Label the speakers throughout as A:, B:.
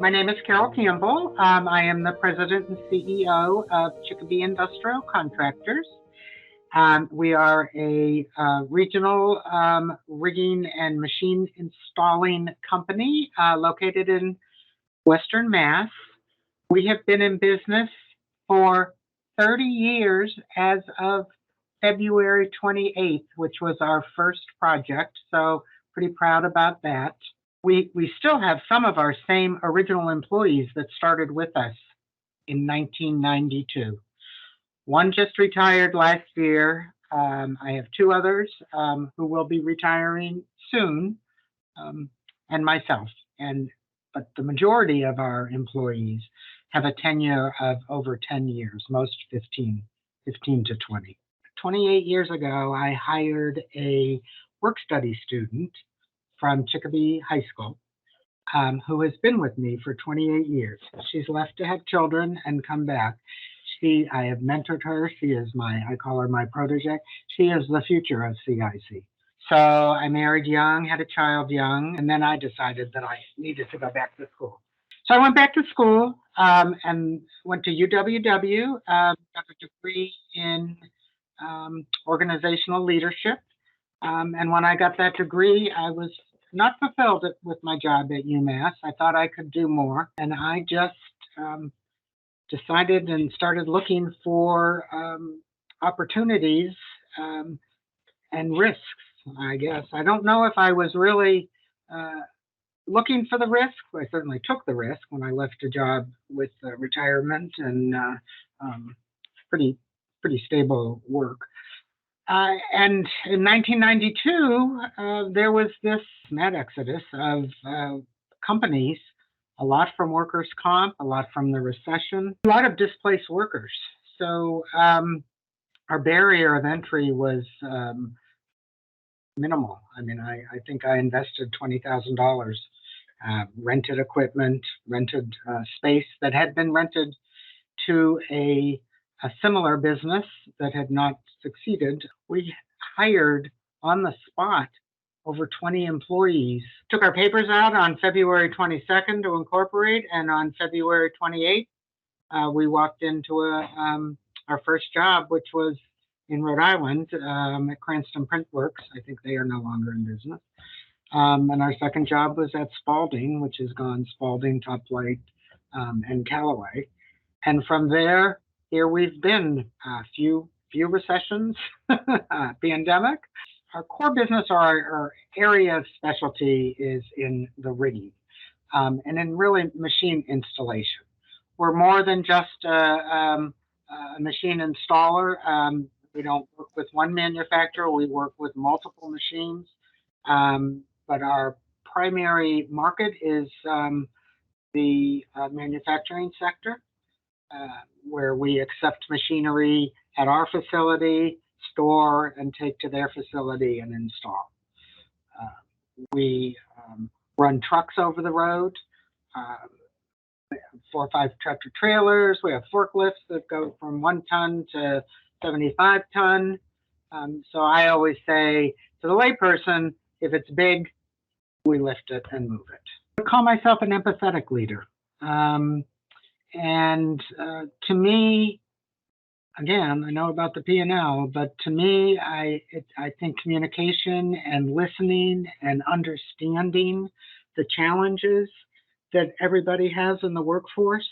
A: My name is Carol Campbell. I am the president and CEO of Chicopee Industrial Contractors. We are a regional rigging and machine installing company located in Western Mass. We have been in business for 30 years as of February 28th, which was our first project. So pretty proud about that. We still have some of our same original employees that started with us in 1992. One just retired last year. I have two others who will be retiring soon, and myself. But the majority of our employees have a tenure of over 10 years, most 15 to 20. 28 years ago, I hired a work study student from Chicopee High School, who has been with me for 28 years. She's left to have children and come back. I have mentored her. She is I call her my protege. She is the future of CIC. So I married young, had a child young, and then I decided that I needed to go back to school. So I went back to school and went to UWW, got a degree in organizational leadership. And when I got that degree, I was not fulfilled with my job at UMass. I thought I could do more. And I just decided and started looking for opportunities and risks, I guess. I don't know if I was really looking for the risk. I certainly took the risk when I left a job with retirement and pretty stable work. And in 1992, there was this mad exodus of companies, a lot from workers' comp, a lot from the recession, a lot of displaced workers. So our barrier of entry was minimal. I mean, I think I invested $20,000, rented equipment, rented space that had been rented to a similar business that had not succeeded. We hired on the spot over 20 employees, took our papers out on February 22nd to incorporate, and on February 28th, we walked into our first job, which was in Rhode Island at Cranston Printworks. I think they are no longer in business. And our second job was at Spalding, which is gone, Spalding, Top Light, and Callaway. And from there, here we've been a few recessions, pandemic. Our core business, or our area of specialty, is in the rigging and in really machine installation. We're more than just a machine installer. We don't work with one manufacturer. We work with multiple machines. But our primary market is the manufacturing sector, where we accept machinery at our facility, store, and take to their facility and install. We run trucks over the road, 4 or 5 tractor trailers. We have forklifts that go from 1 ton to 75 ton. So I always say to the layperson, if it's big, we lift it and move it. I call myself an empathetic leader. And to me, again, I know about the P&L, but to me, I think communication and listening and understanding the challenges that everybody has in the workforce.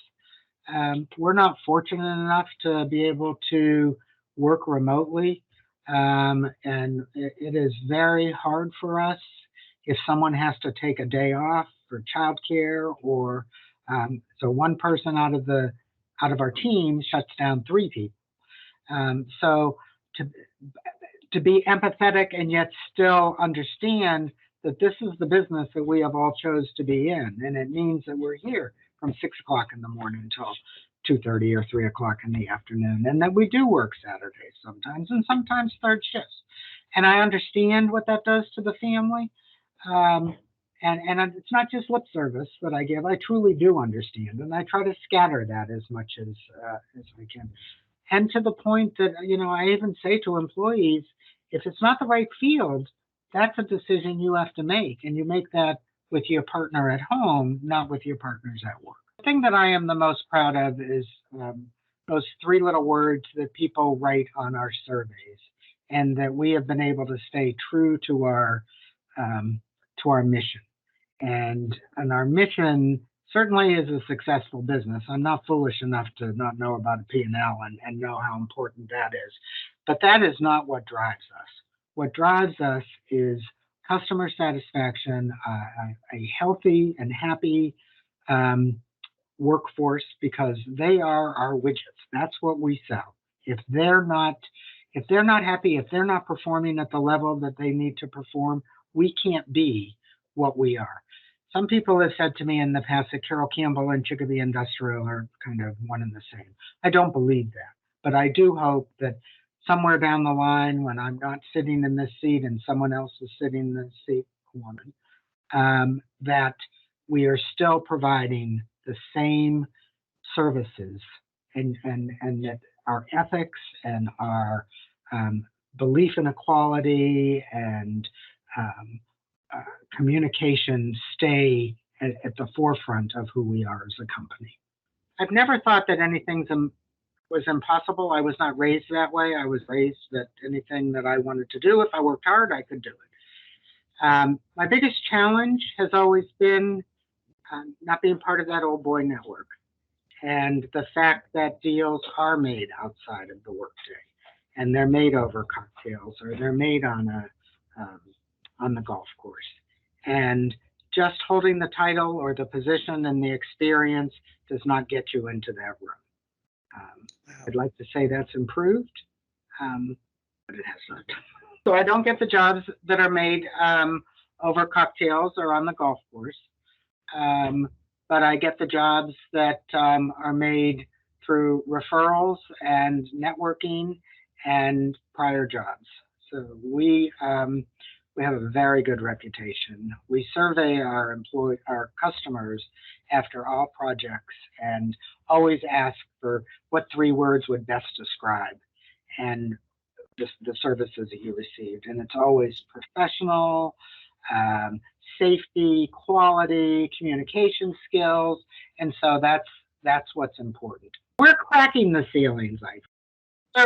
A: We're not fortunate enough to be able to work remotely. And it is very hard for us if someone has to take a day off for childcare, or so one person out of our team shuts down 3 people. So to be empathetic and yet still understand that this is the business that we have all chose to be in, and it means that we're here from 6 o'clock in the morning until 2:30 or 3 o'clock in the afternoon, and that we do work Saturdays sometimes, and sometimes third shifts. And I understand what that does to the family. And it's not just lip service that I give. I truly do understand, and I try to scatter that as much as I can. And to the point that, I even say to employees, if it's not the right field, that's a decision you have to make, and you make that with your partner at home, not with your partners at work. The thing that I am the most proud of is those three little words that people write on our surveys, and that we have been able to stay true to our mission. And our mission certainly is a successful business. I'm not foolish enough to not know about a P&L and know how important that is. But that is not what drives us. What drives us is customer satisfaction, a healthy and happy workforce, because they are our widgets. That's what we sell. If they're not happy, if they're not performing at the level that they need to perform, we can't be what we are. Some people have said to me in the past that Campbell and Chicopee Industrial are kind of one and the same. I don't believe that, but I do hope that somewhere down the line, when I'm not sitting in this seat and someone else is sitting in this seat, a woman, that we are still providing the same services, and that our ethics and our belief in equality and communication stay at the forefront of who we are as a company. I've never thought that anything was impossible. I was not raised that way. I was raised that anything that I wanted to do, if I worked hard, I could do it. My biggest challenge has always been not being part of that old boy network, and the fact that deals are made outside of the workday, and they're made over cocktails, or they're made on the golf course. And just holding the title or the position and the experience does not get you into that room. I'd like to say that's improved, but it has not. So I don't get the jobs that are made over cocktails or on the golf course, but I get the jobs that are made through referrals and networking and prior jobs. So we have a very good reputation. We survey our customers after all projects and always ask for what three words would best describe and the services that you received. And it's always professional, safety, quality, communication skills. And so that's what's important. We're cracking the ceilings,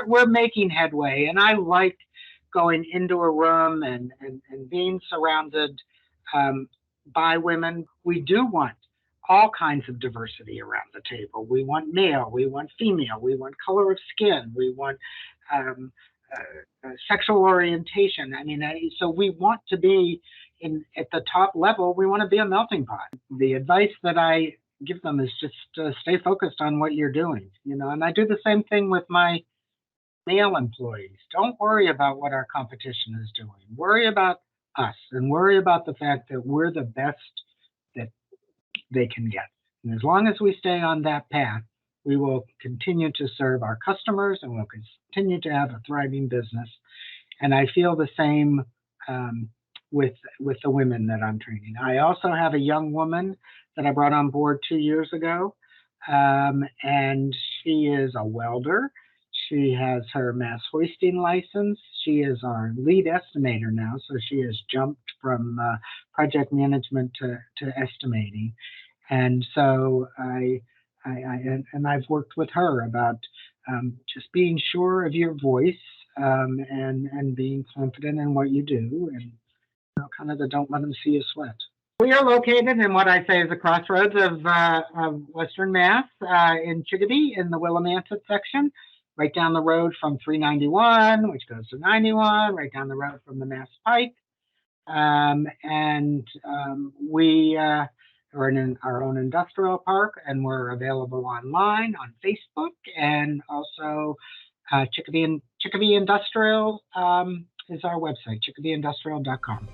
A: we're making headway, and I like going into a room and being surrounded by women. We do want all kinds of diversity around the table. We want male, we want female, we want color of skin, we want sexual orientation. I mean, so we want to be at the top level. We want to be a melting pot. The advice that I give them is just stay focused on what you're doing, and I do the same thing with my male employees. Don't worry about what our competition is doing. Worry about us, and worry about the fact that we're the best that they can get. And as long as we stay on that path, we will continue to serve our customers, and we'll continue to have a thriving business. And I feel the same with the women that I'm training. I also have a young woman that I brought on board 2 years ago, and she is a welder. She has her mass hoisting license. She is our lead estimator now, so she has jumped from project management to estimating. And so I've worked with her about just being sure of your voice and being confident in what you do, and kind of the don't let them see you sweat. We are located in what I say is the crossroads of Western Mass in Chicopee, in the Willimantic section. Right down the road from 391, which goes to 91, right down the road from the Mass Pike. We are in our own industrial park, and we're available online on Facebook, and also Chicopee Industrial is our website, chicopeeindustrial.com.